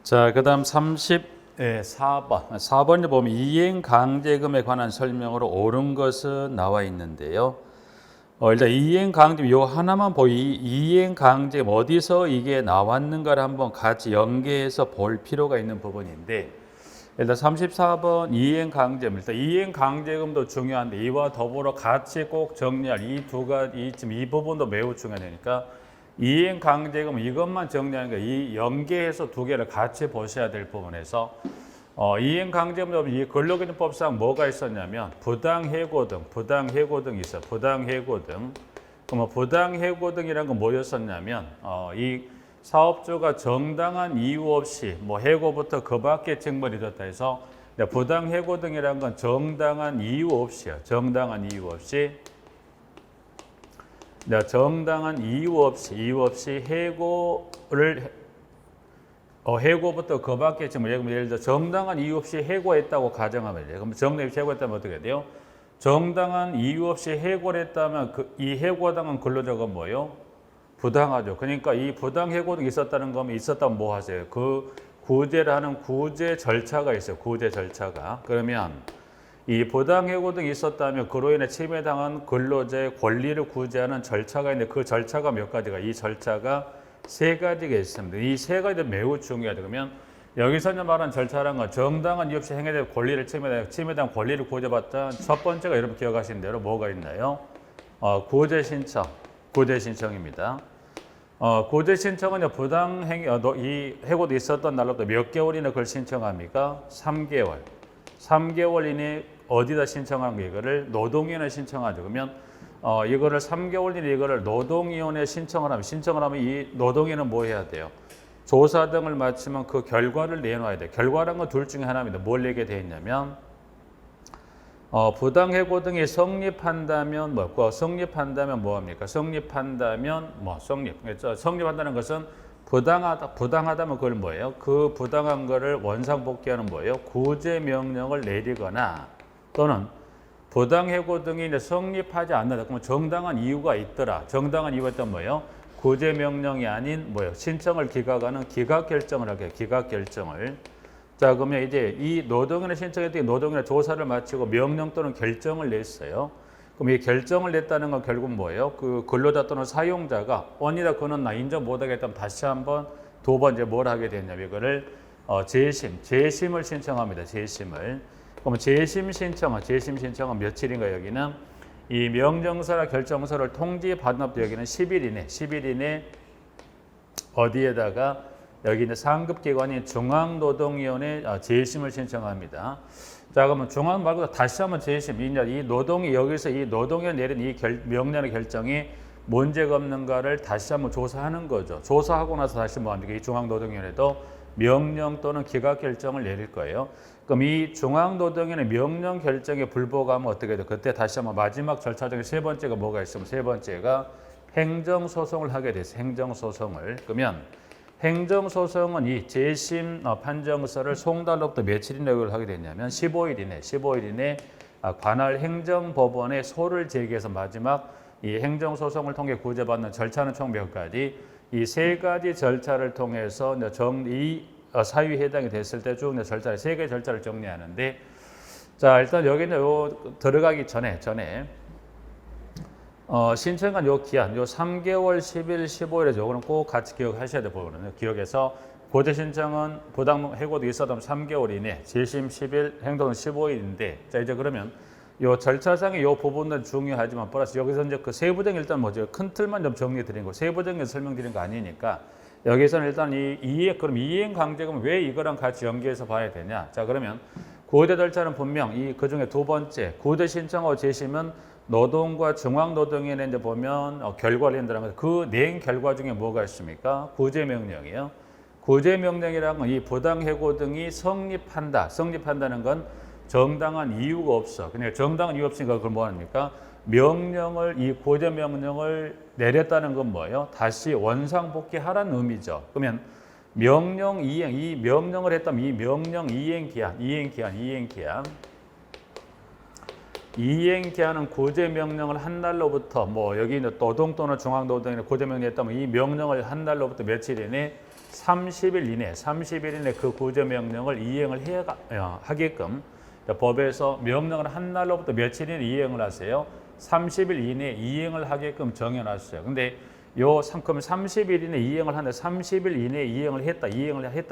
자, 그다음 34번. 4번에 보면 이행 강제금에 관한 설명으로 옳은 것은 나와 있는데요. 일단 이행 강제금 요 하나만 이행 강제금 어디서 이게 나왔는가를 한번 같이 연계해서 볼 필요가 있는 부분인데, 일단 34번 이행 강제금, 일단 이행 강제금도 중요한데 이와 더불어 같이 꼭 정리할 이 두 가지 지금 이 부분도 매우 중요하니까 이행 강제금 이것만 정리하는 거, 이 연계해서 두 개를 같이 보셔야 될 부분에서 이행 강제금 이 근로기준법상 뭐가 있었냐면 부당해고 등이 있어. 부당해고 등. 그럼 부당해고 등이라는 건 뭐였었냐면 이 사업주가 정당한 이유 없이 뭐 해고부터 그 밖에 징벌이 있었다 해서 부당해고 등이라는 건 정당한 이유 없이요. 정당한 이유 없이 해고를 해고부터 그 밖에 지금 예를 들어 정당한 이유 없이 해고했다고 가정하면 돼요. 그럼 정당한 이유 없이 해고했다면 어떻게 돼요? 정당한 이유 없이 해고를 했다면 이 해고당한 근로자가 뭐예요? 부당하죠. 그러니까 이 부당해고가 있었다면 뭐 하세요? 그 구제를 하는 구제 절차가 있어요. 구제 절차가. 그러면 이 부당해고 등이 있었다면 그로 인해 침해당한 근로자의 권리를 구제하는 절차가 있는데 그 절차가 몇 가지가? 이 절차가 세 가지가 있습니다. 이 세 가지도 매우 중요하죠. 그러면 여기서 말하는 절차라는 건 정당한 이유 없이 행해된 권리를 침해당한 권리를 구제받다. 첫 번째가 여러분 기억하시는 대로 뭐가 있나요? 구제 신청입니다. 구제 신청은 이 해고도 있었던 날로부터 몇 개월 이내 그걸 신청합니까? 3개월. 3개월 이내 어디다 신청하는 거 이거를 노동위원회에 신청하죠. 그러면 이거를 3개월 이내 이거를 노동위원회에 신청을 하면 이 노동위는 뭐 해야 돼요? 조사 등을 마치면 그 결과를 내놔야 돼요. 결과라는 건 둘 중에 하나입니다. 뭘 내게 되어 있냐면 부당해고 등이 성립한다면 뭐합니까? 성립한다는 것은 부당하다면 그걸 뭐예요? 그 부당한 거를 원상복귀하는 뭐예요? 구제 명령을 내리거나 또는 부당해고 등이 이제 성립하지 않는다. 그러면 정당한 이유가 있더라. 정당한 이유가 있다면 뭐예요? 구제 명령이 아닌 뭐예요? 신청을 기각하는 기각 결정을 하게 기각 결정을. 자, 그러면 이제 이 노동위원회 신청했더니 노동위원회 조사를 마치고 명령 또는 결정을 냈어요. 그럼 이 결정을 냈다는 건 결국 뭐예요? 그 근로자 또는 사용자가 원이다 그는 나 인정 못하겠다면 다시 한번 두 번째 뭘 하게 되냐면 이거를 재심을 신청합니다. 재심을. 그럼 재심 신청은 며칠인가 여기는 이 명령서나 결정서를 통지받은 업 여기는 10일 이내 어디에다가 여기 이제 상급기관인 중앙노동위원회 재심을 신청합니다. 자, 그러면 중앙 말고 다시 한번 재심. 이 노동이 여기서 이 노동위원회 내린 이 명령의 결정이 문제가 없는가를 다시 한번 조사하는 거죠. 조사하고 나서 다시 뭐 합니까? 이 중앙노동위원회도 명령 또는 기각 결정을 내릴 거예요. 그럼 이 중앙노동위원회 명령 결정에 불복하면 어떻게 돼요? 그때 다시 한번 마지막 절차 중에 세 번째가 뭐가 있으면 세 번째가 행정소송을 하게 됐어요. 행정소송을. 그러면 행정소송은 이 재심 판정서를 송달로부터 며칠 이내에 하게 됐냐면 15일 이내 관할 행정법원에 소를 제기해서 마지막 이 행정소송을 통해 구제받는 절차는 총 몇 가지? 이 세 가지 절차를 통해서 이 사유에 해당이 됐을 때 쭉 절차를 세 개의 절차를 정리하는데, 자, 일단 여기는 들어가기 전에 신청한 요 기한, 요 3개월, 10일, 15일에 요거는 꼭 같이 기억하셔야 될 부분이거든요. 기억해서 구제 신청은 부당 해고도 있었다면 3개월 이내, 재심 10일, 행동은 15일인데, 자, 이제 그러면 요 절차상의 요 부분은 중요하지만 플러스 여기서 이제 그 세부적인 일단 뭐죠? 큰 틀만 좀 정리해 드린 거, 세부적인 설명드린 거 아니니까 여기서는 일단 그럼 이행 강제금은 왜 이거랑 같이 연계해서 봐야 되냐? 자, 그러면 구제 절차는 분명 그 중에 두 번째 구제 신청하고 재심은 노동과 중앙노동위원회 이제 보면 결과를 낸다는 그 낸 결과 중에 뭐가 있습니까? 구제명령이에요. 구제명령이라는 건 이 부당해고 등이 성립한다는 건 정당한 이유가 없어. 그러니까 정당한 이유 없으니까 그걸 뭐 합니까? 이 구제명령을 내렸다는 건 뭐예요? 다시 원상복귀하라는 의미죠. 그러면 명령 이행, 이 명령을 했다면 이 명령 이행기한은 구제명령을 한 날로부터 여기 노동 또는 중앙노동위원회 구제명령이 했다면 이 명령을 한 날로부터 며칠 이내 30일 이내 그 구제명령을 이행을 하게끔 법에서 명령을 한 날로부터 며칠 이내 이행을 하세요. 30일 이내에 이행을 하게끔 정해놨어요. 근데 요 상품 30일 이내 이행을 하는데 30일 이내에 이행을 했다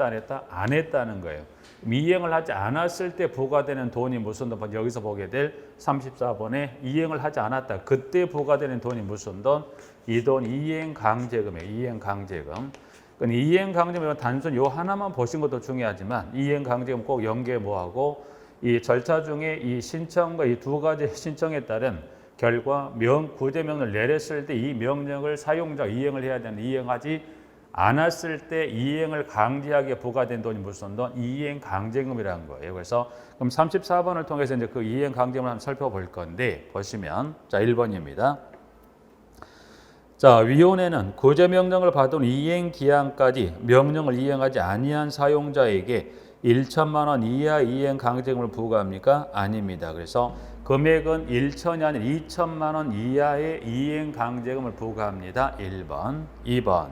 안 했다? 안 했다는 거예요. 이행을 하지 않았을 때 부과되는 돈이 무슨 돈? 여기서 보게 될 34번에 이행을 하지 않았다. 그때 부과되는 돈이 무슨 돈? 이 돈 이행강제금이에요. 이행강제금. 이행강제금은 단순 요 하나만 보신 것도 중요하지만 이행강제금 꼭 연계 뭐하고 이 절차 중에 이 신청과 이 두 가지 신청에 따른 결과 구제명령을 내렸을 때 이 명령을 사용자 이행을 해야 되는데 이행하지 않았을 때 이행을 강제하게 부과된 돈이 무슨 돈? 이행강제금이라는 거예요. 그래서 그럼 34번을 통해서 이제 그 이행강제금을 한번 살펴볼 건데 보시면 자 1번입니다. 자 위원회는 구제명령을 받은 이행기한까지 명령을 이행하지 아니한 사용자에게 1천만 원 이하 이행강제금을 부과합니까? 아닙니다. 그래서 금액은 1천이 아니라 2천만 원 이하의 이행강제금을 부과합니다. 1번. 2번.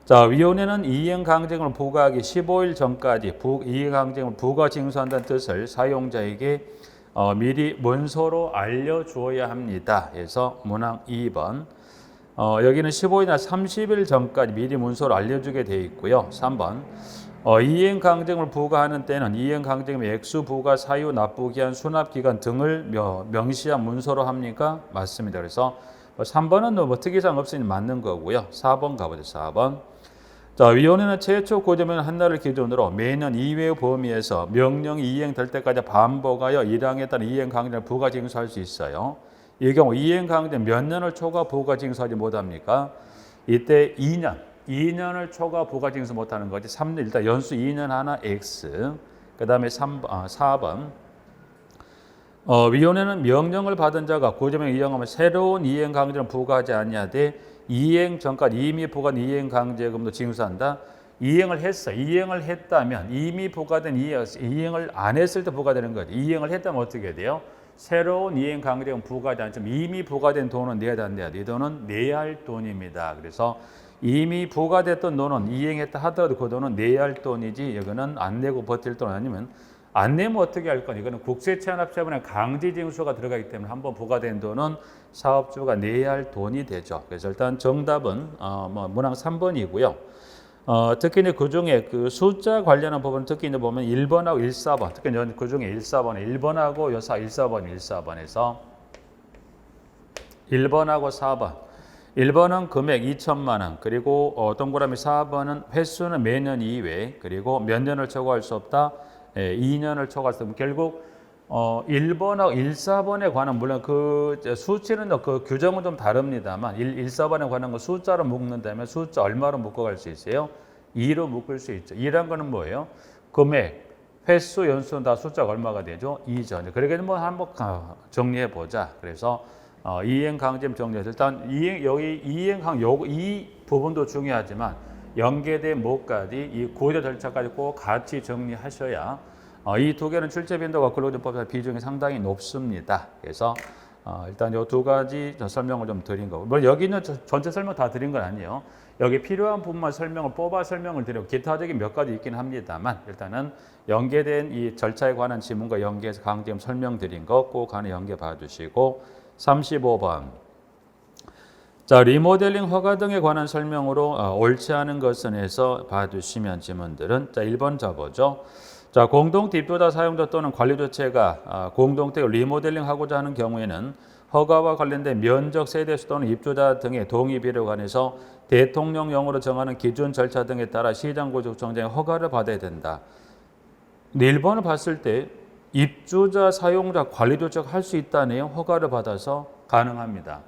자, 위원회는 이행강제금을 부과하기 15일 전까지 이행강제금을 부과 징수한다는 뜻을 사용자에게 미리 문서로 알려주어야 합니다. 그래서 문항 2번. 여기는 15일이나 30일 전까지 미리 문서로 알려주게 되어 있고요. 3번. 이행강제금을 부과하는 때는 이행강제금의 액수, 부과, 사유, 납부기한, 수납기간 등을 명시한 문서로 합니까? 맞습니다. 그래서 3번은 뭐 특이사항 없으니 맞는 거고요. 4번 가보죠. 4번. 자, 위원회는 최초 구제명령 한 날을 기준으로 매년 2회 범위에서 명령이 이행될 때까지 반복하여 1항에 따른 이행강제를 부과 징수할 수 있어요. 이 경우 이행강제 몇 년을 초과 부과 징수하지 못합니까? 이때 2년을 초과 부과 징수 못하는 거지. 3년 일단 연수 2년 하나 X. 그 다음에 4번. 위원회는 명령을 받은 자가 구제명령 이행하면 새로운 이행강제를 부과하지 아니하되 이행 전까지 이미 부과된 이행강제금도 징수한다. 이행을 했어. 이행을 했다면 이미 부과된 이행을 안 했을 때 부과되는 거지. 이행을 했다면 어떻게 돼요? 새로운 이행강제금 부과하지 않지만 이미 부과된 돈은 내야 된다. 이 돈은 내야 할 돈입니다. 그래서 이미 부과됐던 돈은 이행했다 하더라도 그 돈은 내야 할 돈이지 이거는 안 내고 버틸 돈 아니면 안 내면 어떻게 할 거냐. 이거는 국세체납자분의 강제징수가 들어가기 때문에 한번 부과된 돈은 사업주가 내야 할 돈이 되죠. 그래서 일단 정답은 문항 3번이고요. 특히 이제 그 중에 그 숫자 관련한 부분 특히 이제 보면 1번하고 1, 4번 특히 그 중에 1, 4번에 1번하고 1, 4번에서 1번하고 4번 1번은 금액 2천만 원 그리고 동그라미 4번은 횟수는 매년 2회 그리고 몇 년을 초과할 수 없다 2년을 초과할 수 없다 결국 1번하고 1, 4번에 관한 물론 그 수치는 그 규정은 좀 다릅니다만 1, 4번에 관한 거 숫자로 묶는다면 숫자 얼마로 묶어갈 수 있어요? 2로 묶을 수 있죠. 2란 거는 뭐예요? 금액, 횟수, 연수는 다 숫자가 얼마가 되죠? 2죠. 그러니까 뭐 한번 정리해 보자. 그래서 이행강제금 정리해서 일단 이 부분도 중요하지만 연계된 뭐까지 이 구제 절차까지 꼭 같이 정리하셔야 이 두 개는 출제 빈도가 근로기준법상 비중이 상당히 높습니다. 그래서 일단 이 두 가지 설명을 좀 드린 거고, 뭐 여기는 전체 설명 다 드린 건 아니에요. 여기 필요한 부분만 설명을 뽑아 설명을 드리고 기타적인 몇 가지 있긴 합니다만 일단은 연계된 이 절차에 관한 지문과 연계해서 강제금 설명드린 거 꼭 하나 연계 봐주시고 35번. 자, 리모델링 허가 등에 관한 설명으로 옳지 않은 것은 해서 봐주시면 지문들은 자 1번 잡아죠. 자, 공동체 입주자 사용자 또는 관리주체가 공동체 리모델링 하고자 하는 경우에는 허가와 관련된 면적 세대수 또는 입주자 등의 동의비를 관해서 대통령령으로 정하는 기준 절차 등에 따라 시장구축청장의 허가를 받아야 된다. 근데 1번을 봤을 때 입주자, 사용자, 관리주체가 할 수 있다네요. 허가를 받아서 가능합니다.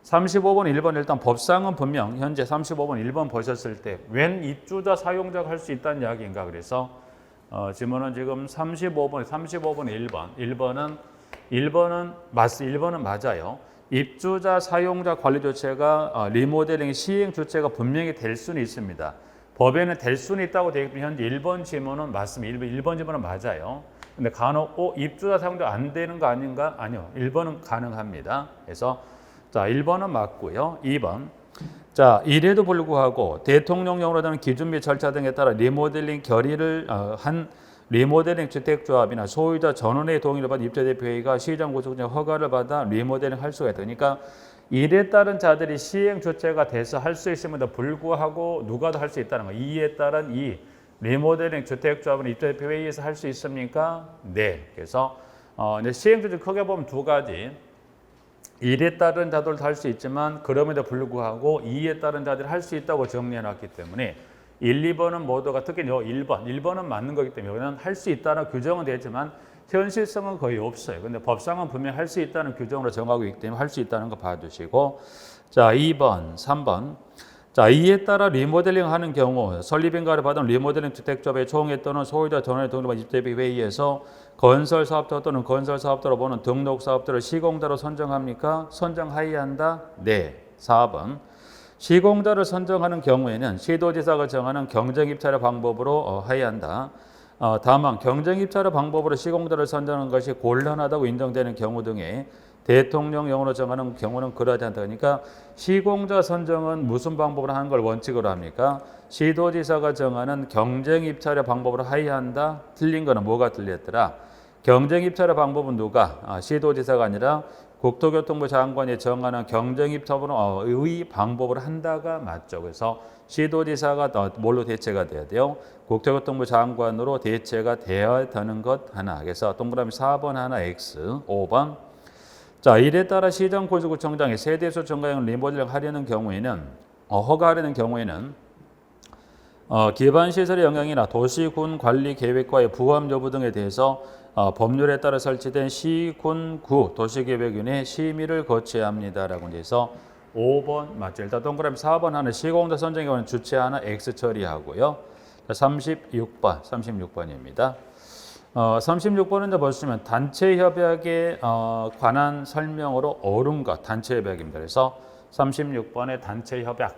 35번, 1번 일단 법상은 분명 현재 35번, 1번 보셨을 때 웬 입주자, 사용자가 할 수 있다는 이야기인가 그래서 지문은 지금 35번, 1번. 1번은 맞아요. 입주자, 사용자, 관리 주체가 리모델링 시행 주체가 분명히 될 수는 있습니다. 법에는 될 수는 있다고 되어 있고 현재 1번 지문은 맞습니다. 1번 지문은 맞아요. 근데 간혹 입주자, 사용자 안 되는 거 아닌가? 아니요. 1번은 가능합니다. 그래서 자, 1번은 맞고요. 2번. 자, 이래도 불구하고 대통령령으로 되는 기준 및 절차 등에 따라 리모델링 결의를 한 리모델링 주택조합이나 소유자 전원의 동의를 받은 입주대표회의가 시정구축장 허가를 받아 리모델링 할 수가 있다. 그러니까 이에 따른 자들이 시행 주체가 돼서 할 수 있음에도 불구하고 누가 더 할 수 있다는 거예요. 이에 따른 이 리모델링 주택조합은 입주대표회의에서 할 수 있습니까? 네. 그래서 이제 시행 주체 크게 보면 두 가지. 일에 따른 자들도 할 수 있지만 그럼에도 불구하고 이에 따른 자들이 할 수 있다고 정리해놨기 때문에 1, 2번은 모두가 특히 1번은 맞는 거기 때문에 여기는 할 수 있다는 규정은 되지만 현실성은 거의 없어요. 근데 법상은 분명히 할 수 있다는 규정으로 정하고 있기 때문에 할 수 있다는 거 봐주시고, 자 2번, 3번. 자, 이에 따라 리모델링 하는 경우 설립인가를 받은 리모델링 주택조합의 총회 또는 소유자 전원의 동의를 받은 입주대표회의에서 건설사업자 또는 건설사업자로 보는 등록사업자를 시공자로 선정합니까? 선정하여야 한다? 네. 4번. 시공자를 선정하는 경우에는 시도지사가 정하는 경쟁입찰의 방법으로 하여야 한다. 다만 경쟁입찰의 방법으로 시공자를 선정하는 것이 곤란하다고 인정되는 경우 등에 대통령령으로 정하는 경우는 그러하지 않다. 그러니까 시공자 선정은 무슨 방법으로 하는 걸 원칙으로 합니까? 시도지사가 정하는 경쟁입찰의 방법으로 하여야 한다. 틀린 거는 뭐가 틀렸더라? 경쟁입찰의 방법은 누가? 시도지사가 아니라 국토교통부 장관이 정하는 경쟁입찰의 방법을 한다가 맞죠. 그래서 시도지사가 뭘로 대체가 돼야 돼요? 국토교통부 장관으로 대체가 되어야 되는 것 하나. 그래서 동그라미 4번 하나 X, 5번. 자, 이에 따라 시정구청장이 세대수 증가형 리모델링 하려는 경우에는 허가하려는 경우에는 기반시설의 영향이나 도시군 관리 계획과의 부합 여부 등에 대해서 법률에 따라 설치된 시군구 도시계획위원회 심의를 거쳐야 합니다라고 해서 5번 맞죠. 일단 동그라미 4번 하는 시공자 선정에 관한 주체 하나 X 처리하고요. 36번입니다. 36번은 이제 보시면 단체 협약에 관한 설명으로 옳은 것 단체 협약입니다. 그래서 36번의 단체 협약.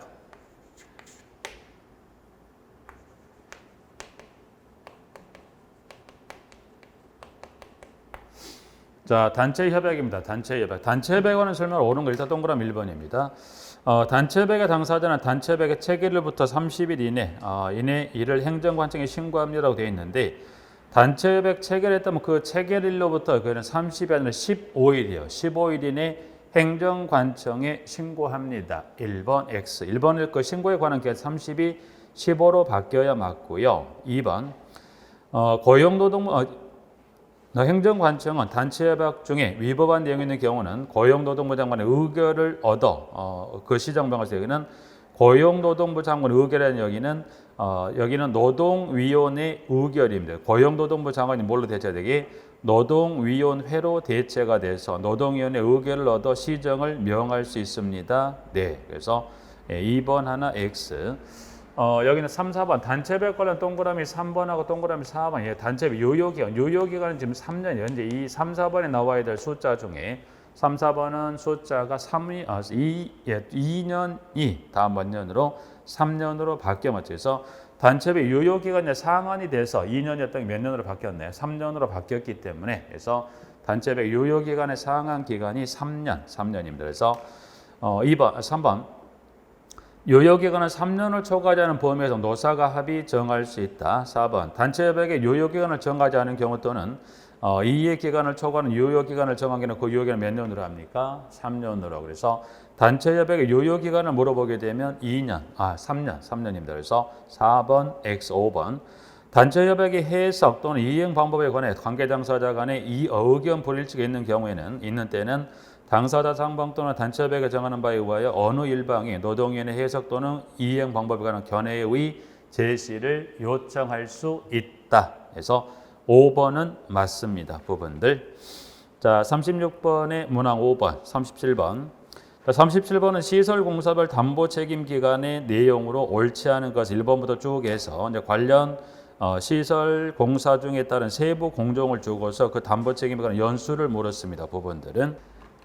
자, 단체 협약입니다. 단체 협약. 단체 협약에 관한 설명을 옳은 거 일단 동그라미 1번입니다. 단체 협약의 당사자는 단체 협약의 체결일부터 30일 이내 이를 행정관청에 신고합니다라고 되어 있는데 단체 협약 체결했다면 그 체결일로부터 그는 30이 아니라 15일이요. 15일 이내 행정관청에 신고합니다. 1번 X. 1번일 거 신고에 관한 기한 30이 15로 바뀌어야 맞고요. 2번 고용노동부 행정관청은 단체 협약 중에 위법한 내용이 있는 경우는 고용노동부 장관의 의결을 얻어 그 시정방에서 여기는 고용노동부 장관 의결이라는 여기는 노동위원회 의결입니다. 고용노동부 장관이 뭘로 대체되기? 노동위원회로 대체가 돼서 노동위원회 의결을 얻어 시정을 명할 수 있습니다. 네, 그래서 2번 하나 X. 여기는 3, 4번 단체협약 관련 동그라미 3번하고 동그라미 4번 단체협약 유효기간은 지금 3년 현재 이 3, 4번에 나와야 될 숫자 중에 3, 4번은 숫자가 2년이 다음 번 년으로 3년으로 바뀌어 맞죠. 그래서 단체협약 유효기간이 상한이 돼서 2년이었던 게 몇 년으로 바뀌었네요. 3년으로 바뀌었기 때문에 그래서 단체협약 유효기간의 상한 기간이 3년입니다. 그래서 3번 유효기간은 3년을 초과하지 않은 범위에서 노사가 합의 정할 수 있다. 4번 단체협약의 유효기간을 정하지 않은 경우 또는 이의 기간을 초과하는 유효기간을 정하기는 그 유효기간을 몇 년으로 합니까? 3년으로. 그래서 단체협약의 유효기간을 물어보게 되면 3년입니다. 그래서 4번 X 5번 단체협약의 해석 또는 이행 방법에 관해 관계 당사자 간에 이 의견 불일치가 있는 때는 당사자 상방 또는 단체협약에 정하는 바에 의하여 어느 일방이 노동위원회 해석 또는 이행 방법에 관한 견해의 제시를 요청할 수 있다. 그래서 5번은 맞습니다. 부분들. 자, 36번의 문항 5번, 37번. 37번은 시설공사별 담보책임기간의 내용으로 옳지 않은 것 1번부터 쭉 해서 이제 관련 시설 공사 중에 따른 세부 공정을 주고서 그 담보책임에 관한 연수를 물었습니다. 부분들은.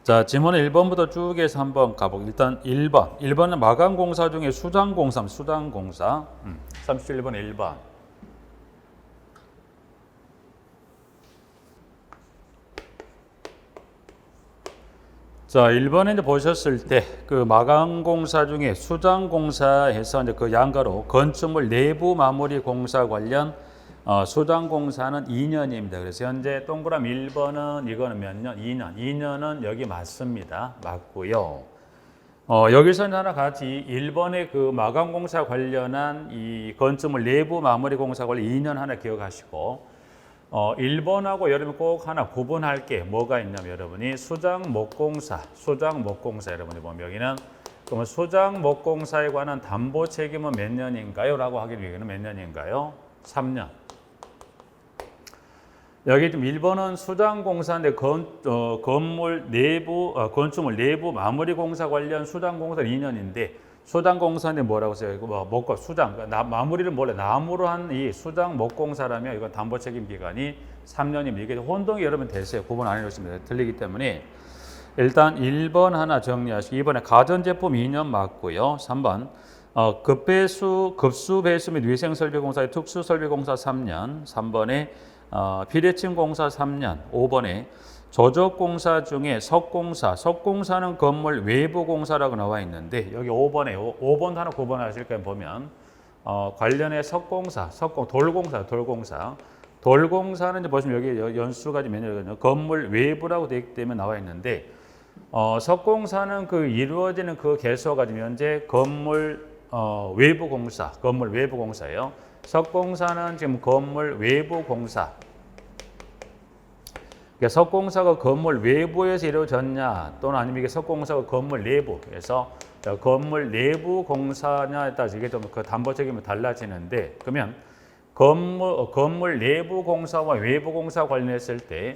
자, 지문을 1번부터 쭉 해서 한번 가보고 일단 1번. 1번은 마감공사 중에 수장공사. 37번 1번. 자, 1번에 이제 보셨을 때 그 마감공사 중에 수장공사에서 이제 그 양가로 건축물 내부 마무리 공사 관련 수장공사는 2년입니다. 그래서 현재 동그라미 1번은 이거는 몇 년? 2년. 2년은 여기 맞습니다. 맞고요. 여기서 하나 같이 1번의 그 마감공사 관련한 이 건축물 내부 마무리 공사 관련 2년 하나 기억하시고 1번하고 여러분 꼭 하나 구분할 게 뭐가 있냐면 여러분이 수장목공사 여러분이 보면 여기는 그러면 수장목공사에 관한 담보 책임은 몇 년인가요? 라고 하기 위해서는 몇 년인가요? 3년. 여기 좀 1번은 수장공사인데 건물 내부 건축물 내부 마무리 공사 관련 수장공사 2년인데 수장공사인데 뭐라고 써요? 이거 뭐 목과 수장 마무리를 몰래 나무로 한 이 수장목공사라면 이건 담보 책임 기간이 3년입니다. 이게 혼동이 여러분 되세요. 구분 안 해놓으시면 틀리기 때문에 일단 1번 하나 정리하시고 2번에 가전제품 2년 맞고요. 3번 급수 배수 및 위생설비공사의 특수설비공사 3년 3번에 비례층 공사 3년, 5번에 조적공사 중에 석공사는 건물 외부 공사라고 나와 있는데 여기 5번 하나 구분하실 거 보면 관련해 돌공사는 이제 보시면 여기 연수가 몇 년이거든요. 건물 외부라고 되어 있기 때문에 나와 있는데 석공사는 그 이루어지는 그 개수가 지금 현재 건물 외부 공사예요. 석공사는 지금 건물 외부 공사. 그러니까 석공사가 건물 외부에서 이루어졌냐 또는 아니면 이게 석공사가 건물 내부에서 건물 내부 공사냐에 따라서 이게 좀 그 담보 책임이 달라지는데 그러면 건물 내부 공사와 외부 공사 관련했을 때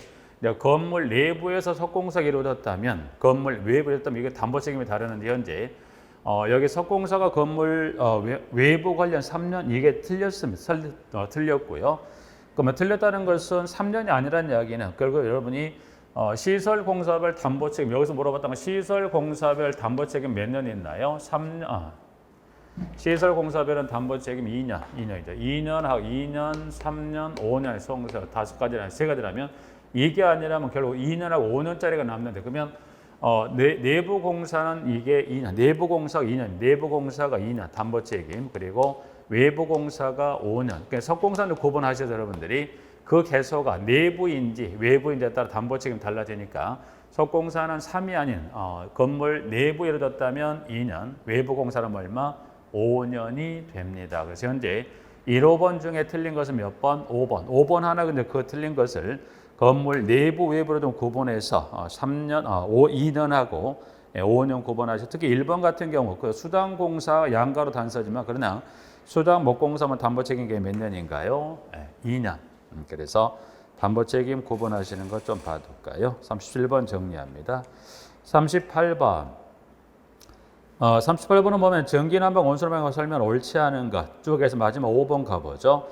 건물 내부에서 석공사가 이루어졌다면 건물 외부였다면 이게 담보 책임이 다르는데 현재 여기 석공사가 건물 외부 관련 3년 이게 틀렸고요. 그러면 틀렸다는 것은 3년이 아니라는 이야기는 결국 여러분이 시설공사별 담보 책임 여기서 물어봤다면 시설공사별 담보 책임 몇 년 있나요? 3년. 시설공사별은 담보 책임 2년이죠. 2년, 3년, 5년, 성공사 5가지나 3가지라면 이게 아니라면 결국 2년하고 5년짜리가 남는데 그러면 내부 공사는 이게 2년, 내부 공사가 2년 담보 책임 그리고 외부 공사가 5년. 그러니까 석공사는 구분하셔서 여러분들이 그 개소가 내부인지 외부인지에 따라 담보 책임 달라지니까 석공사는 3이 아닌 건물 내부에 이루어졌다면 2년, 외부 공사는 얼마? 5년이 됩니다. 그래서 현재 1, 5번 중에 틀린 것은 몇 번? 5번. 5번 하나 근데 그 틀린 것을 건물 내부 외부로 좀 구분해서 2년하고 5년 구분하셔. 특히 1번 같은 경우 그 수장공사 양가로 단서지만 그러나 수장목공사만 담보 책임이 몇 년인가요? 2년. 그래서 담보 책임 구분하시는 것 좀 봐둘까요? 37번 정리합니다. 38번. 38번은 보면 전기난방 온수난방 설명 옳지 않은 것 쭉해서 마지막 5번 가보죠.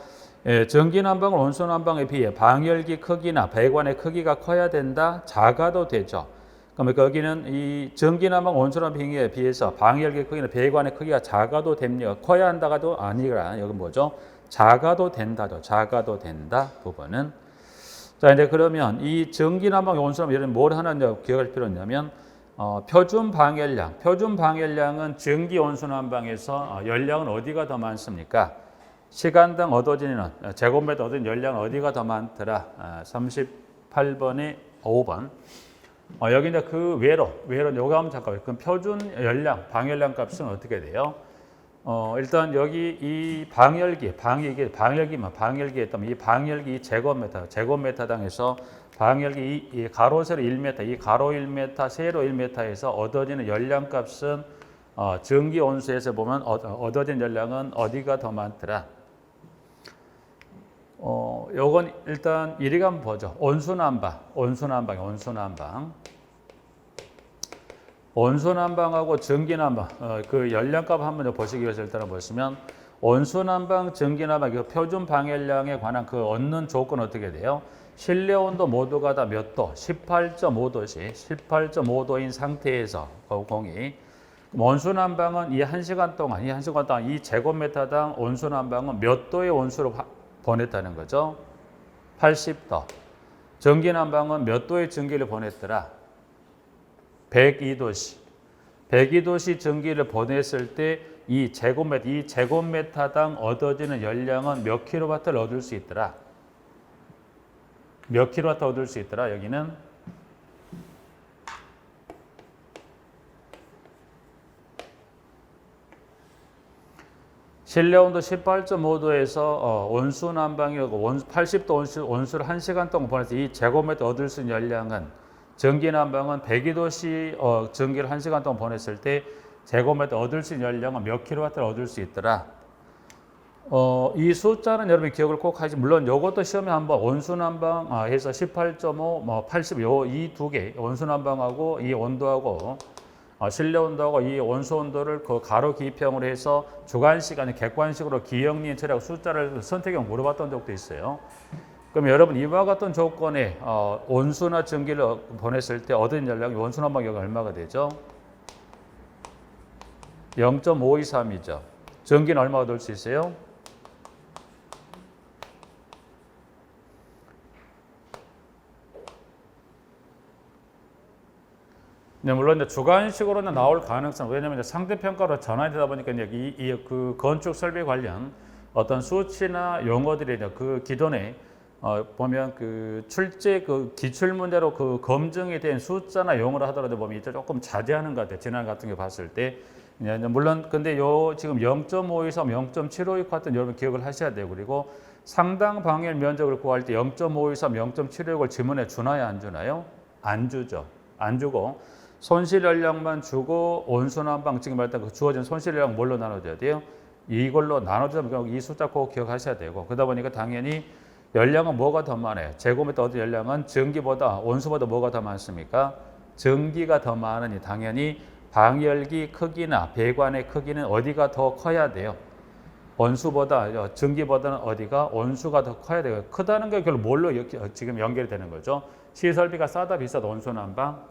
전기난방은 온수난방에 비해 방열기 크기나 배관의 크기가 커야 된다. 작아도 되죠. 그러면 거기는 이 전기난방 온수난방에 비해서 방열기 크기나 배관의 크기가 작아도 됩니까? 커야 한다가도 아니라 여기 뭐죠? 작아도 된다죠. 작아도 된다 부분은. 자 이제 그러면 이 전기난방 온수난방 이런 뭘 하나 기억할 필요가 있냐면 표준 방열량은 전기 온수난방에서 열량은 어디가 더 많습니까? 시간당 얻어지는 제곱미터 얻어지는 열량은 어디가 더 많더라? 38번에 5번. 여기 이제 그 외로 요거 한번 잠깐. 그럼 표준 열량, 방열량 값은 어떻게 돼요? 일단 여기 이 방열기에 있다면 이 방열기 제곱미터당에서 방열기 이 가로 세로 1m, 이 가로 1m, 세로 1m에서 얻어지는 열량 값은 전기 온수에서 보면 얻어진 열량은 어디가 더 많더라? 요건 일단 이리 한번 보죠. 온수난방하고 전기난방 그 열량값 한번 보시기 위해서 일단 보시면 온수난방, 전기난방 그 표준 방열량에 관한 그 얻는 조건 어떻게 돼요? 실내 온도 모두가 다 몇 도? 18.5도씩 18.5도인 상태에서 공이 온수난방은 이 1시간 동안 이 제곱미터당 온수난방은 몇 도의 온수를 보냈다는 거죠? 80도. 전기난방은 몇 도의 전기를 보냈더라? 102도씨. 102도씨 전기를 보냈을 때 이 제곱미터당 얻어지는 열량은 몇 킬로와트를 얻을 수 있더라? 몇 킬로와트 얻을 수 있더라? 여기는 실내 온도 18.5도에서 온수 난방이고 80도 온수를 1시간 동안 보내서 이 제곱미터 얻을 수 있는 열량은 전기 난방은 102도씨 전기를 1시간 동안 보냈을 때 제곱미터 얻을 수 있는 열량은 몇 킬로와트를 얻을 수 있더라. 이 숫자는 여러분 기억을 꼭 하시. 물론 이것도 시험에 한번 온수 난방 해서 18.5, 80 이 두 개 온수 난방하고 이 온도하고 실내 온도하고 이 온수 온도를 그 가로 기평으로 해서 주관식 아니 객관식으로 기억리인 처리하고 숫자를 선택형 물어봤던 적도 있어요. 그럼 여러분 이와 같은 조건에 온수나 전기를 보냈을 때 얻은 열량이 온수 난방력이 얼마가 되죠? 0.523이죠. 전기는 얼마 얻을 수 있어요? 네, 물론 이제 주관식으로는 나올 가능성, 왜냐하면 상대평가로 전환이 되다 보니까 이제 그 건축 설비 관련 어떤 수치나 용어들이 그 기존에 보면 그 출제 그 기출 문제로 그 검증이 된 숫자나 용어를 하더라도 보면 이제 조금 자제하는 것 같아요. 지난 같은 게 봤을 때. 물론 근데 요 지금 0.523, 0.756 같은 여러분 기억을 하셔야 되고, 그리고 상당 방열 면적을 구할 때 0.523, 0.756을 지문에 주나요, 안 주나요? 안 주죠. 안 주고 손실 열량만 주고 온수 난방 지금 말했던 그 주어진 손실 열량 뭘로 나눠줘야 돼요? 이걸로 나눠주면 이 숫자 꼭 기억하셔야 되고, 그러다 보니까 당연히 열량은 뭐가 더 많아요? 제곱미터 얻은 열량은 전기보다 온수보다 뭐가 더 많습니까? 전기가 더 많으니 당연히 방열기 크기나 배관의 크기는 어디가 더 커야 돼요? 온수보다 전기보다는 어디가 온수가 더 커야 돼요. 크다는 게 결국 뭘로 지금 연결이 되는 거죠? 시설비가 싸다 비싸다? 온수 난방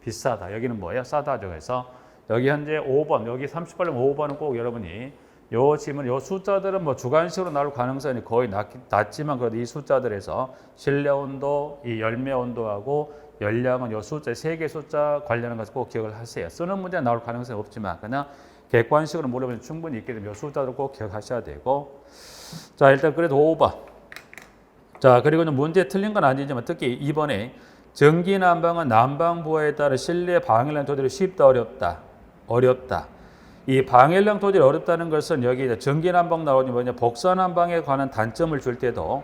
비싸다. 여기는 뭐예요? 싸다죠. 그래서 여기 현재 5번, 여기 38번 5번은 꼭 여러분이 요 지문, 요 숫자들은 뭐 주관식으로 나올 가능성이 거의 낮지만 그래도 이 숫자들에서 실내 온도, 이 열매 온도하고 열량은 요 숫자, 세 개 숫자 관련한 것을 꼭 기억을 하세요. 쓰는 문제 나올 가능성이 없지만 그냥 객관식으로 물어보면 충분히 있기 때문에 요 숫자를 꼭 기억하셔야 되고. 자, 일단 그래도 5번. 자, 그리고 문제 틀린 건 아니지만 특히 이번에 전기 난방은 난방 부하에 따라 실내 방열량 조절이 쉽다, 어렵다. 이 방열량 조절이 어렵다는 것은 여기 전기 난방 나오니 뭐냐, 복사 난방에 관한 단점을 줄 때도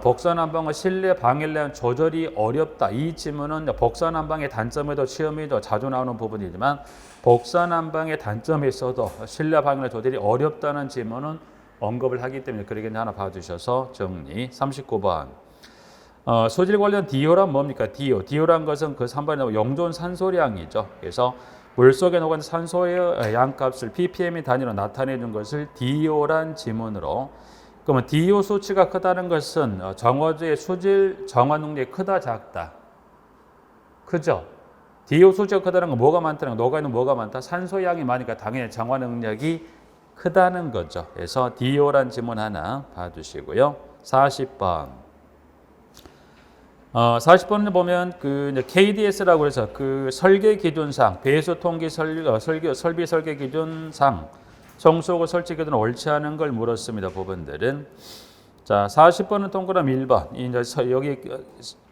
복사 난방은 실내 방열량 조절이 어렵다. 이 지문은 복사 난방의 단점에도 시험에도 자주 나오는 부분이지만 복사 난방의 단점에 있어도 실내 방열량 조절이 어렵다는 지문은 언급을 하기 때문에 그러겠네. 하나 봐주셔서 정리. 39번. 소질 관련 DO란 뭡니까? DO란 것은 그 3번에 나오는 영존 산소량이죠. 그래서 물속에 녹은 산소의 양값을 ppm의 단위로 나타내 준 것을 DO란 지문으로. 그러면 DO 수치가 크다는 것은 정화제의 수질 정화 능력이 크다, 작다? 크죠? DO 수치가 크다는 건 뭐가 많다는 거, 녹아있는 뭐가 많다? 산소양이 많으니까 당연히 정화 능력이 크다는 거죠. 그래서 DO란 지문 하나 봐주시고요. 40번. 40번을 보면 그 KDS라고 해서 그 설계 기준상, 배수 통기 설비 설계 기준상 청소구 설치 기준을 옳지 않은 걸 물었습니다. 부분들은. 자, 40번은 동그라미 1번. 이제 여기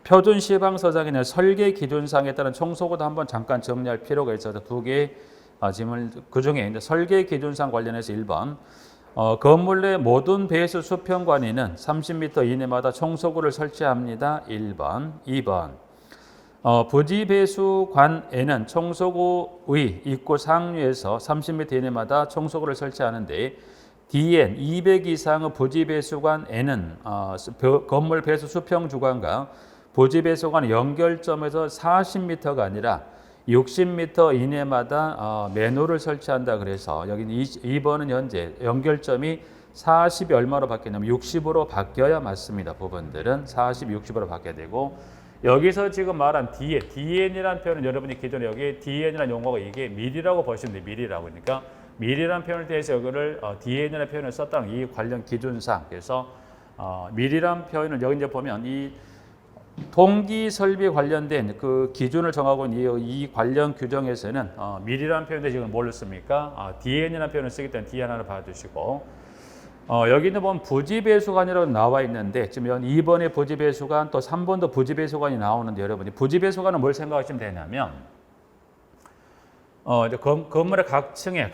표준 시방서장에는 설계 기준상에 따른 청소구도 한번 잠깐 정리할 필요가 있어서 두 개의 질문, 그 중에 이제 설계 기준상 관련해서 1번. 건물 내 모든 배수 수평관에는 30m 이내마다 청소구를 설치합니다. 1번. 2번. 부지 배수관에는 청소구 의 입구 상류에서 30m 이내마다 청소구를 설치하는데 DN 200 이상의 부지 배수관에는 건물 배수 수평 주관과 부지 배수관 연결점에서 40m가 아니라 60m 이내마다 매너를 설치한다. 그래서 여기 2번은 현재 연결점이 40이 얼마로 바뀌냐면 60으로 바뀌어야 맞습니다. 부분들은 40, 60으로 바뀌어야 되고, 여기서 지금 말한 DN이라는 표현은 여러분이 기존에 여기 DN이라는 용어가 이게 밀이라고 보시면 돼요. 밀이라고. 그러니까 밀이라는 표현을 대해서 여기를 DN이라는 표현을 썼다는 이 관련 기준상. 그래서 밀이라는 표현을 여기 이제 보면 이 동기 설비 관련된 그 기준을 정하고 있는 이 관련 규정에서는 미리라는 표현인데 지금 뭘로 씁니까? DN이라는 표현을 쓰기 때문에 D 하나를 봐주시고 여기는 보면 부지배수관이라고 나와 있는데 지금 2번에 부지배수관 또 3번도 부지배수관이 나오는데 여러분이 부지배수관은 뭘 생각하시면 되냐면 이제 건물의 각 층에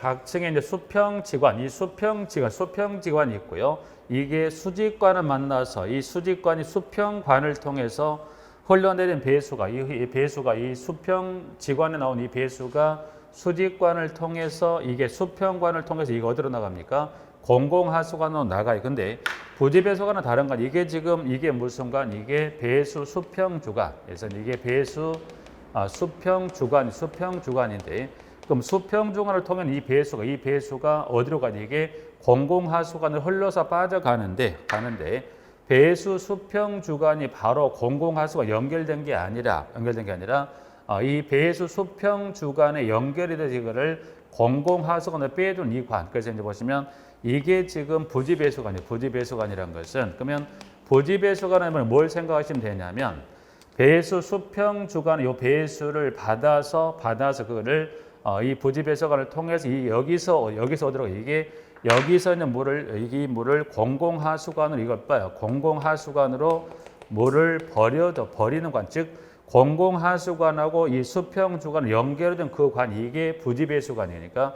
이제 수평지관, 이 수평지관이 있고요. 이게 수직관을 만나서 이 수직관이 수평관을 통해서 흘러내린 배수가 이 수평지관에 나온 이 배수가 수직관을 통해서 이게 수평관을 통해서 이거 어디로 나갑니까? 공공하수관으로 나가요. 근데 부지배수관은 다른 건 이게 지금 이게 무슨 관? 이게 배수 수평주관. 그래서 이게 배수 수평주관인데 그럼 수평주관을 통한 이 배수가 어디로 가니? 이게 공공하수관을 흘러서 빠져가는데 배수 수평주관이 바로 공공하수가 연결된 게 아니라 이 배수 수평주관에 연결이 돼서 이거를 공공하수관을 빼둔 이 관. 그래서 이제 보시면 이게 지금 부지배수관이라는 것은 그러면 부지배수관은 뭘 생각하시면 되냐면 배수 수평주관 이 배수를 받아서 그거를 이 부지배수관을 통해서 여기서 어디로 이게 여기서 있는 이 물을 공공하수관으로 이걸 봐요. 공공하수관으로 물을 버리는 관, 즉 공공하수관하고 이 수평주관을 연결된 그 관 이게 부지배수관이니까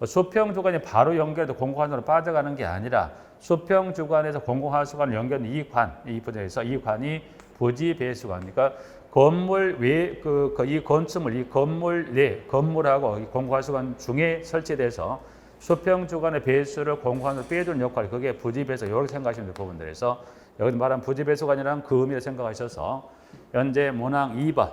수평주관이 바로 연결돼 공공하수관으로 빠져가는 게 아니라 수평주관에서 공공하수관을 연결된 이 분야에서 이 관이 부지배수관. 그러니까 건물 외 이 건축물 이 건물 내 건물하고 이 공공하수관 중에 설치돼서 수평주관의 배수를 공공하수관으로 빼주는 역할 그게 부지배수. 이렇게 생각하시면 될 부분들에서 여기 말한 부지배수관이라는 그 의미를 생각하셔서 현재 문항 2번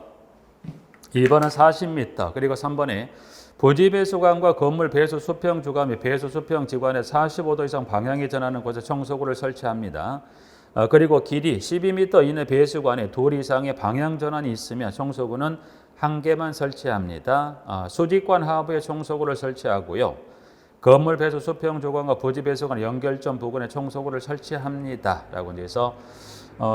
40m 그리고 3번에 부지배수관과 건물 배수 수평주관 및 배수 수평지관에 45도 이상 방향이 전하는 곳에 청소구를 설치합니다. 그리고 길이 12m 이내 배수관에 둘 이상의 방향 전환이 있으면 청소구는 한 개만 설치합니다. 수직관 하부에 청소구를 설치하고요. 건물 배수 수평주관과 부지배수관 연결점 부근에 청소구를 설치합니다. 라고 해서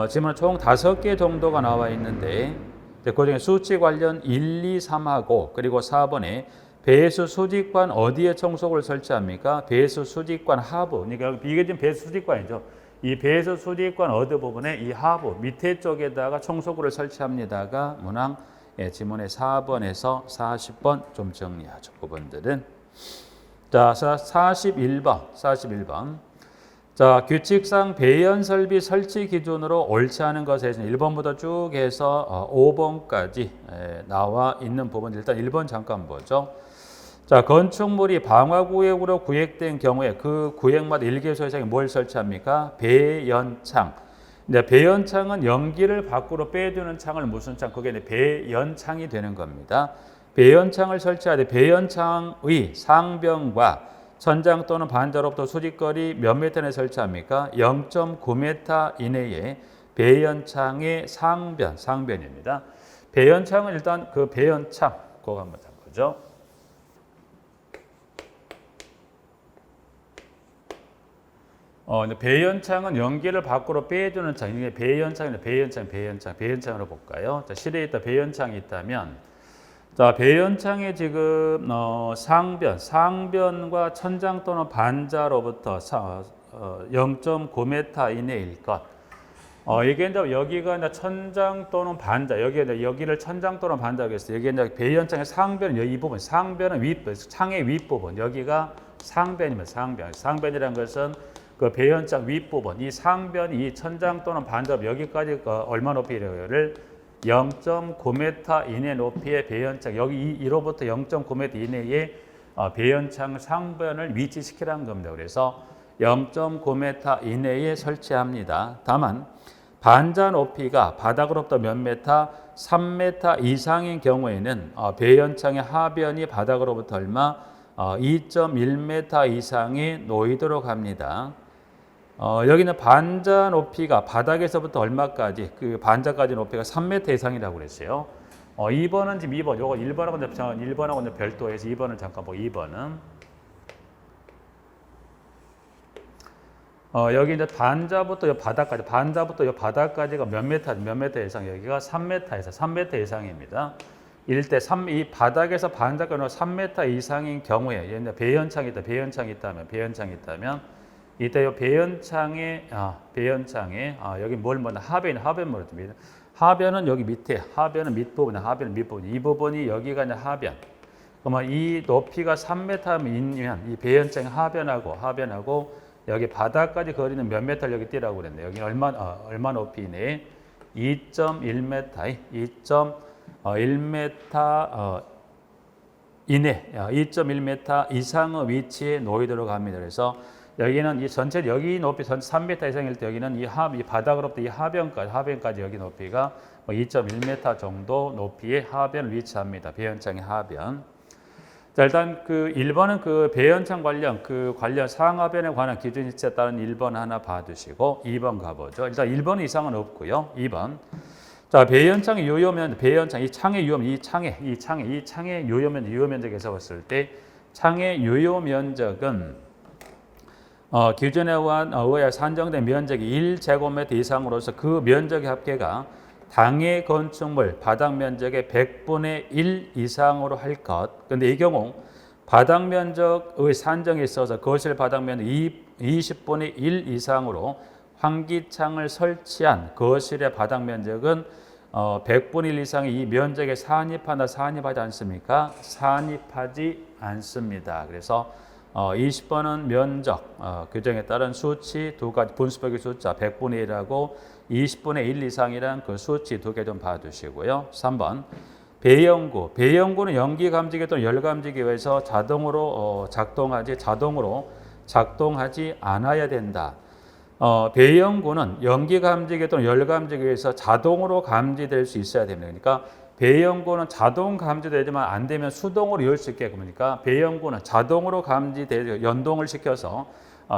지금 총 5개 정도가 나와 있는데 그중에 수치 관련 1, 2, 3하고 그리고 4번에 배수 수직관 어디에 청소구를 설치합니까? 배수 수직관 하부. 그러니까 이게 지금 배수 수직관이죠. 이 배수 수직관 어디 부분에 이 하부 밑에 쪽에다가 청소구를 설치합니다가 문항 지문의 4번에서 40번 좀 정리하죠. 부분들은 자 41번 자 규칙상 배연 설비 설치 기준으로 옳지 않은 것에 1번부터 쭉 해서 5번까지 나와 있는 부분 일단 1번 잠깐 보죠. 자, 건축물이 방화구역으로 구획된 경우에 그 구역마다 1개소 이상에 뭘 설치합니까? 배연창. 이제 배연창은 연기를 밖으로 빼주는 창을 무슨 창? 그게 배연창이 되는 겁니다. 배연창을 설치하되 배연창의 상변과 천장 또는 반자로부터 수직거리 몇 미터 내에 설치합니까? 0.9m 이내에 배연창의 상변입니다. 배연창은 일단 그 배연창 그거 한번 보죠. 배연창은 연기를 밖으로 빼주는 창. 이게 배연창으로 볼까요? 자, 실에 있다 배연창이 있다면, 자, 배연창에 지금 상변과 천장 또는 반자로부터 0.9m 이내일 것. 이게 이제 여기가 이제 천장 또는 반자, 여기를 천장 또는 반자라고 했어요. 여기 이제 배연창의 상변은 이 부분, 상변은 창의 윗부분, 여기가 상변이면 상변이라는 것은 그 배연창 윗부분, 이 상변이 이 천장 또는 반자 여기까지 얼마 높이를 0.9m 이내 높이의 배연창, 여기 이로부터 0.9m 이내에 배연창 상변을 위치시키라는 겁니다. 그래서 0.9m 이내에 설치합니다. 다만 반자 높이가 바닥으로부터 몇 메타, 3m 이상인 경우에는 배연창의 하변이 바닥으로부터 얼마, 2.1m 이상이 놓이도록 합니다. 여기는 반자 높이가 바닥에서부터 얼마까지, 그 반자까지 높이가 3m 이상이라고 그랬어요. 2번은 지금 2번, 요거 1번하고는 별도해서 2번을 잠깐 보고 2번은 여기 이제 반자부터 요 바닥까지, 요 바닥까지가 몇 메타 이상, 여기가 3m에서 3m 이상입니다. 이 바닥에서 반자까지 3m 이상인 경우에, 얘는 배연창이 있다면, 이때 요 배연창에, 여기 하변 모르겠습니다. 하변은 여기 밑에, 하변은 밑부분, 이 부분이 여기가 이제 하변. 그러면 이 높이가 3m이면 이 배연창의 하변하고 여기 바닥까지 거리는 몇 메타를 여기 띄라고 그랬네요. 여기 얼마 높이네? 2.1m, 2.1m 이내, 2.1m 이상의 위치에 놓이도록 합니다. 그래서 여기는 이 전체 여기 높이 3m 이상일 때 여기는 이 바닥으로부터 이 하변까지 여기 높이가 2.1m 정도 높이의 하변을 위치합니다. 배연창의 하변. 자, 일단 1번은 배연창 관련 상하변에 관한 기준 이치에 따른 1번 하나 봐두시고 2번 가보죠. 일단 1번 이상은 없고요. 2번. 자, 배연창의 유효면, 이 창의 유효면적에서 봤을 때 창의 유효면적은 기준에 의해 산정된 면적이 1제곱미터 이상으로서 그 면적의 합계가 당해 건축물 바닥 면적의 100분의 1 이상으로 할 것. 근데 이 경우 바닥 면적의 산정에 있어서 거실 바닥 면적 20분의 1 이상으로 환기창을 설치한 거실의 바닥 면적은 100분의 1 이상의 이 면적에 산입하지 않습니까? 산입하지 않습니다. 그래서 20번은 면적 규정에 따른 수치 두 가지 분수법의 숫자 100분의 1하고 20분의 1 이상이란 그 수치 두 개 좀 봐두시고요. 3번 배연구는 연기 감지기 또는 열 감지기에 의해서 자동으로 작동하지 않아야 된다. 배연구는 연기 감지기 또는 열 감지기에 의해서 자동으로 감지될 수 있어야 됩니다. 그러니까 배연구는 자동 감지되지만 안 되면 수동으로 열 수 있게끔, 그러니까 배연구는 자동으로 연동을 시켜서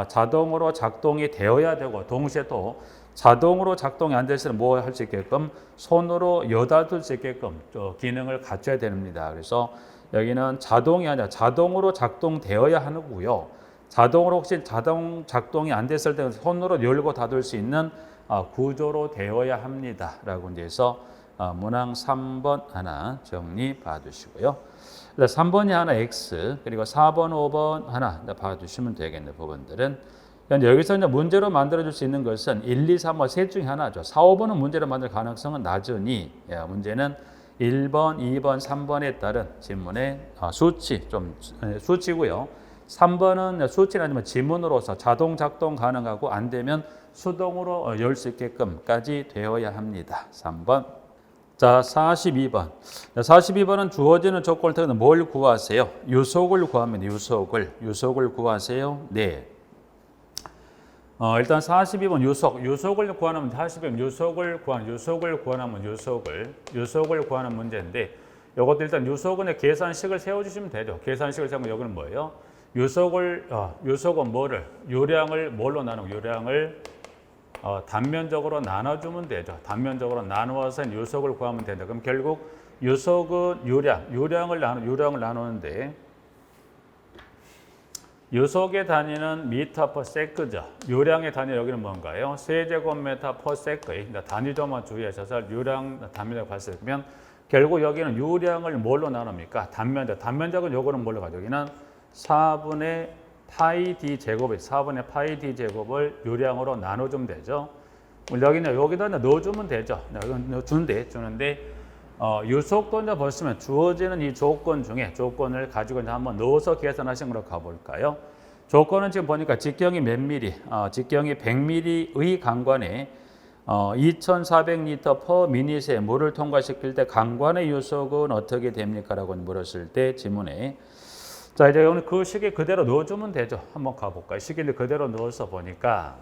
자동으로 작동이 되어야 되고, 동시에 또 자동으로 작동이 안 됐을 때 뭐 할 수 있게끔 손으로 여닫을 수 있게끔 기능을 갖춰야 됩니다. 그래서 여기는 자동이 아니라 자동으로 작동되어야 하는 거고요. 자동으로 혹시 작동이 안 됐을 때는 손으로 열고 닫을 수 있는 구조로 되어야 합니다. 라고 이제 해서 문항 3번 하나 정리 봐두시고요. 3번이 하나 X, 그리고 4번, 5번 하나 봐두시면 되겠네, 부분들은. 여기서 이제 문제로 만들어줄 수 있는 것은 1, 2, 3, 5, 셋 중에 하나죠. 4, 5번은 문제로 만들 가능성은 낮으니, 문제는 1번, 2번, 3번에 따른 지문의 수치고요. 3번은 수치는 아니면 지문으로서 자동 작동 가능하고 안 되면 수동으로 열 수 있게끔까지 되어야 합니다. 3번. 자, 42번. 42번은 주어지는 조건을 통해서 뭘 구하세요? 유속을 구합니다. 유속을 구하세요. 네. 일단 42번 유속을 구하는 42번 유속을 구하는 문제인데, 이것도 일단 유속은 계산식을 세워주시면 되죠. 계산식을 세우면 여기는 뭐예요? 유속은 뭐를? 요량을 뭘로 나누고, 요량을 단면적으로 나눠주면 되죠. 단면적으로 나누어서 유속을 구하면 된다. 그럼 결국 유속은 요량을 나누는데, 유속의 단위는 미터 퍼 세크죠. 요량의 단위 여기는 뭔가요? 세제곱미터 퍼 세크의 단위조만 주의하셔서 요량 단면적 발생하면 결국 여기는 요량을 뭘로 나눕니까? 단면적은 요거는 뭘로 가죠? 여기는 4분의 파이 d 제곱을 4분의 파이 d 제곱을 요량으로 나눠주면 되죠. 여기다 넣어주면 되죠. 주는데 유속도 이제 보시면 주어지는 이 조건을 가지고 이제 한번 넣어서 계산하신 걸로 가볼까요? 조건은 지금 보니까 직경이 몇 미리? 직경이 100mm의 강관에 2,400리터 퍼 미닛에 물을 통과시킬 때 강관의 유속은 어떻게 됩니까? 라고 물었을 때 지문에, 자, 이제 오늘 그 식을 그대로 넣어주면 되죠. 한번 가볼까요? 식을 그대로 넣어서 보니까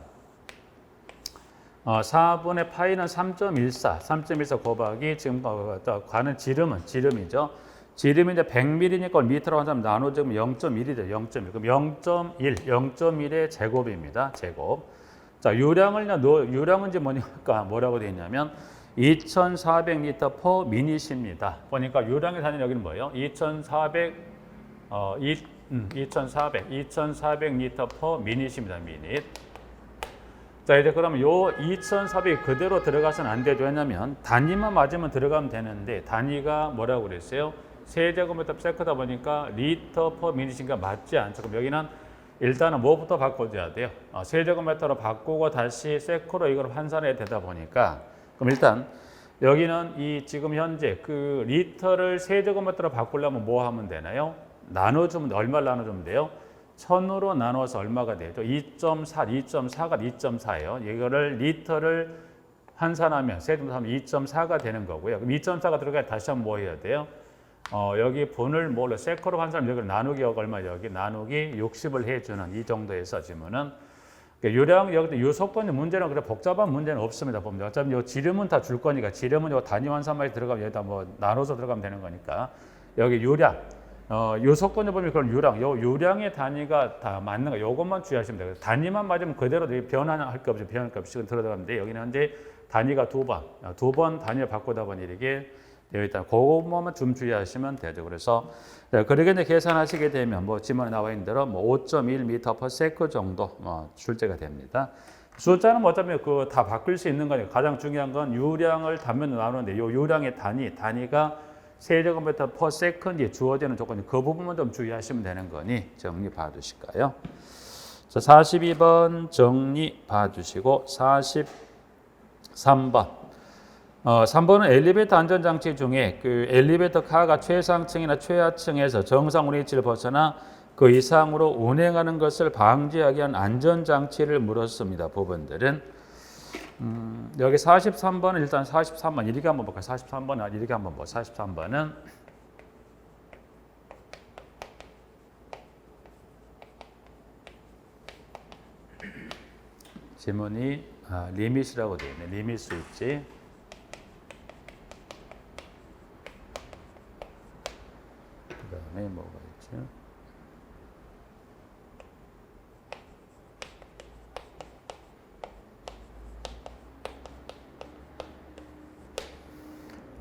4분의 파이는 3.14 곱하기 지금 가는 지름이죠. 지름이 이제 100mm니까 미터로 한다면 나눠주면 0.1이죠. 0.1. 그럼 0.1의 제곱입니다. 제곱. 자, 요량은 이제 뭐라고 되어 있냐면 2,400리터 퍼 미닛입니다. 보니까 요량의 단위는 여기는 뭐예요? 2,400리터 퍼 미닛입니다. 미닛. 자, 이제 그러면 요 2,400이 그대로 들어가서는 안 되죠. 왜냐면 단위만 맞으면 들어가면 되는데 단위가 뭐라고 그랬어요? 세제곱미터 세크다 보니까 리터 퍼 미니트가 맞지 않죠. 그럼 여기는 일단은 뭐부터 바꿔줘야 돼요? 세제곱미터로 바꾸고 다시 세크로 이걸 환산해야 되다 보니까 그럼 일단 여기는 이 지금 현재 그 리터를 세제곱미터로 바꾸려면 뭐 하면 되나요? 나눠주면 얼마를 나눠주면 돼요? 1000으로 나눠서 얼마가 되죠? 2.4가 2.4예요. 이거를 리터를 환산하면 세제곱하면 2.4가 되는 거고요. 그럼 2.4가 들어가야 다시 한번 뭐 해야 돼요? 여기 분을 뭘로 세커로 환산하면 여기 나누기가 얼마? 여기 나누기 60을 해주는 이 정도에서 지면은 요량 여기 요 속도는 문제는 그래 복잡한 문제는 없습니다. 보면 어차피 요 지름은 다 줄 거니까 지름은 요 단위 환산만이 들어가면 여기다 뭐 나눠서 들어가면 되는 거니까 여기 요량 요 속도는 보면 그런 요량 요 요량의 단위가 다 맞는 거 요것만 주의하시면 돼요. 단위만 맞으면 그대로 변화할 게 없죠. 변할 게 없이 들어가는데 여기는 현재 단위가 두 번 단위를 바꾸다 보니 이게 일단 그것만 좀 주의하시면 되죠. 그래서 그렇게 이제 계산하시게 되면 뭐 지문에 나와 있는 대로 뭐 5.1m/s 정도 출제가 됩니다. 숫자는 뭐 어차피 그 다 바꿀 수 있는 거니까 가장 중요한 건 유량을 단면으로 나누는데 요 유량의 단위가 세제곱미터 per second에 주어지는 조건이 그 부분만 좀 주의하시면 되는 거니 정리 봐두실까요? 자, 42번 정리 봐주시고 43번 3번은 엘리베이터 안전장치 중에 그 엘리베이터 카가 최상층이나 최하층에서 정상 운행위치를 벗어나 그 이상으로 운행하는 것을 방지하기 위한 안전장치를 물었습니다. 부분들은 여기 43번은 일단 43번 이렇게 한번 볼까요? 43번은 이렇게 한번 보 43번은 지문이 리밋이라고 되어 있네. 리밋 스위치. 그다음에 뭐가 있죠?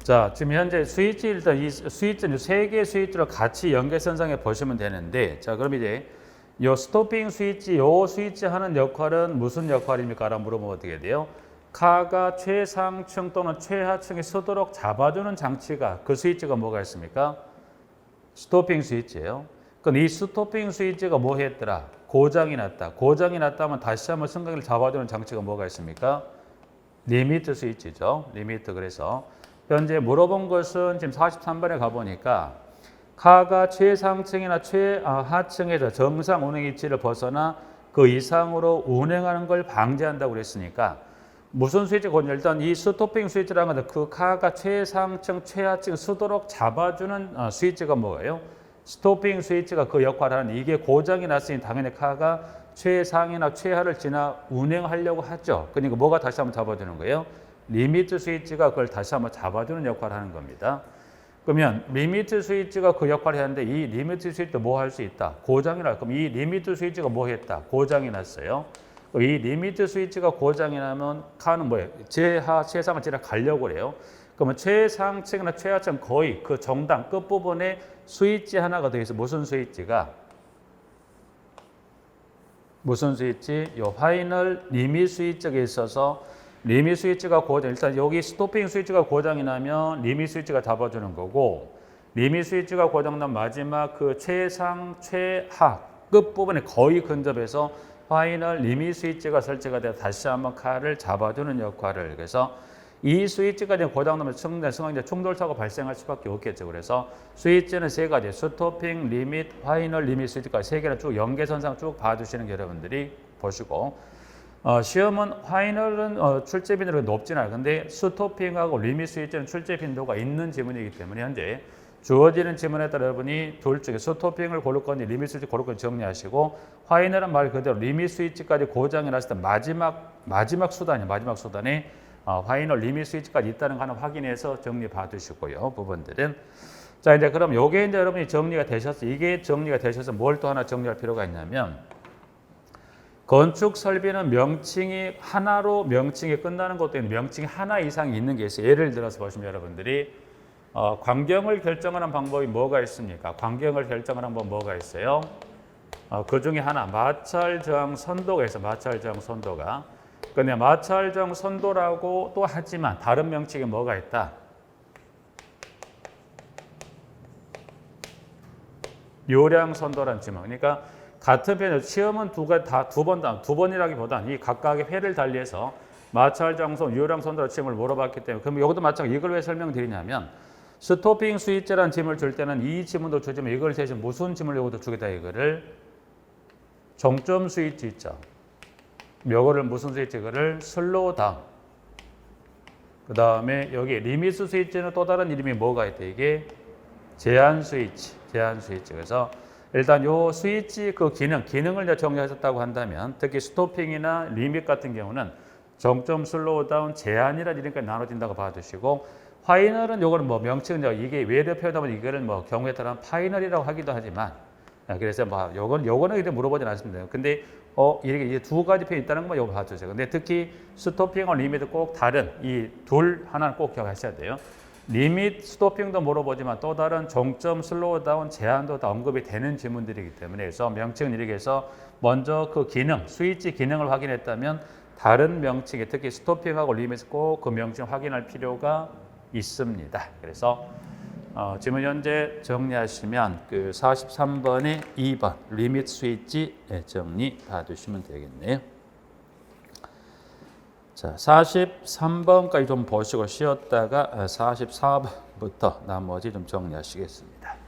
자, 지금 현재 스위치 일단 이 스위치는 세 개의 스위치로 같이 연계선상에 보시면 되는데, 자, 그럼 이제 요 스토핑 스위치, 요 스위치 하는 역할은 무슨 역할입니까? 라고 물어보면 어떻게 돼요? 카가 최상층 또는 최하층에 서도록 잡아주는 장치가 그 스위치가 뭐가 있습니까? 스토핑 스위치예요. 그럼 이 스토핑 스위치가 뭐 했더라? 고장이 났다. 고장이 났다면 다시 한번 승강기를 잡아주는 장치가 뭐가 있습니까? 리미트 스위치죠. 리미트. 그래서 현재 물어본 것은 지금 43번에 가보니까 카가 최상층이나 최하층에서 정상 운행 위치를 벗어나 그 이상으로 운행하는 걸 방지한다고 그랬으니까 무슨 스위치가 일단 이 스토핑 스위치라는 것은 그 카가 최상층, 최하층 서도록 잡아주는 스위치가 뭐예요? 스토핑 스위치가 그 역할을 하는 이게 고장이 났으니 당연히 카가 최상이나 최하를 지나 운행하려고 하죠. 그러니까 뭐가 다시 한번 잡아주는 거예요? 리미트 스위치가 그걸 다시 한번 잡아주는 역할을 하는 겁니다. 그러면 리미트 스위치가 그 역할을 하는데 이 리미트 스위치도 뭐 할 수 있다? 고장이 날 그럼 이 리미트 스위치가 뭐 했다? 고장이 났어요. 이 리미트 스위치가 고장이 나면 카는 뭐예요? 최상을 지나가려고 그래요. 그러면 최상층이나 최하층 거의 그 정당 끝부분에 스위치 하나가 더 있어. 무슨 스위치? 요 파이널 리밋 스위치가 있어서 리밋 스위치가 고장, 일단 여기 스토핑 스위치가 고장이 나면 리밋 스위치가 잡아주는 거고, 리밋 스위치가 고장난 마지막 그 최상, 최하 끝부분에 거의 근접해서 파이널 리밋 스위치가 설치가 돼서 다시 한번 카를 잡아주는 역할을. 그래서 이 스위치가 고장나면 승강기에 충돌사고 발생할 수밖에 없겠죠. 그래서 스위치는 세 가지, 스토핑, 리밋, 파이널 리밋 스위치까지 세 개를 쭉 연계선상 쭉 봐주시는 게 여러분들이 보시고, 시험은 파이널은 출제 빈도가 높진 않아요. 근데 스토핑하고 리밋 스위치는 출제 빈도가 있는 지문이기 때문에 현재 주어지는 지문에 따라 여러분이 둘 중에 스토핑을 고를 건지 리밋 스위치 고를 건지 정리하시고, 파이널은 말 그대로 리밋 스위치까지 고장이 났을 때 마지막 수단이 파이널 리밋 스위치까지 있다는 거 하나 확인해서 정리 받으시고요. 부분들은. 자, 이제 그럼 요게 이제 여러분이 정리가 되셔서 뭘 또 하나 정리할 필요가 있냐면, 건축 설비는 명칭이 하나로 명칭이 끝나는 것도 있는데 명칭이 하나 이상이 있는 게 있어요. 예를 들어서 보시면 여러분들이 광경을 결정하는 방법이 뭐가 있습니까? 광경을 결정하는 방법 뭐가 있어요? 그 중에 하나 마찰 저항 선도가 있어요. 마찰 저항 선도가. 근데 마찰적 선도라고 또 하지만 다른 명칭이 뭐가 있다? 요량 선도라는 지문. 그러니까 같은 편에 시험은 두 번이라기보다는 이 각각의 회를 달리해서 마찰정선, 요량 선도라는 지문을 물어봤기 때문에 그럼 여기도 마찬가지로 이걸 왜 설명드리냐면 스토핑 스위치라는 지문을 줄 때는 이 지문도 주지만 이걸 대신 무슨 지문을 여기도 주겠다 이거를 정점 스위치 있죠. 요거를 무슨 스위치? 이거를 슬로우 다운. 그 다음에 여기 리미트 스위치는 또 다른 이름이 뭐가 있대? 이게 제한 스위치. 제한 스위치. 그래서 일단 요 스위치 그 기능을 이제 정리하셨다고 한다면 특히 스토핑이나 리밋 같은 경우는 정점 슬로우 다운 제한이라는 이름까지 나눠진다고 봐주시고 파이널은 요거는 뭐 명칭은 이게 외래 표현하면 이거를 뭐 경우에 따라 파이널이라고 하기도 하지만 그래서 뭐 요거는 이제 물어보진 않습니다. 근데 이렇게 이제 두 가지 표현이 있다는 것만 요거 봐주세요. 근데 특히 스토핑과 리밋은 꼭 다른 이 둘 하나는 꼭 기억하셔야 돼요. 리밋, 스토핑도 물어보지만 또 다른 정점, 슬로우 다운, 제한도 다 언급이 되는 지문들이기 때문에 그래서 명칭은 이렇게 해서 먼저 그 기능, 스위치 기능을 확인했다면 다른 명칭에 특히 스토핑하고 리밋 꼭 그 명칭 확인할 필요가 있습니다. 그래서 지금 현재 정리하시면 그 43번에 2번 리밋 스위치 정리 봐두시면 되겠네요. 자, 43번까지 좀 보시고 쉬었다가 44번부터 나머지 좀 정리하시겠습니다.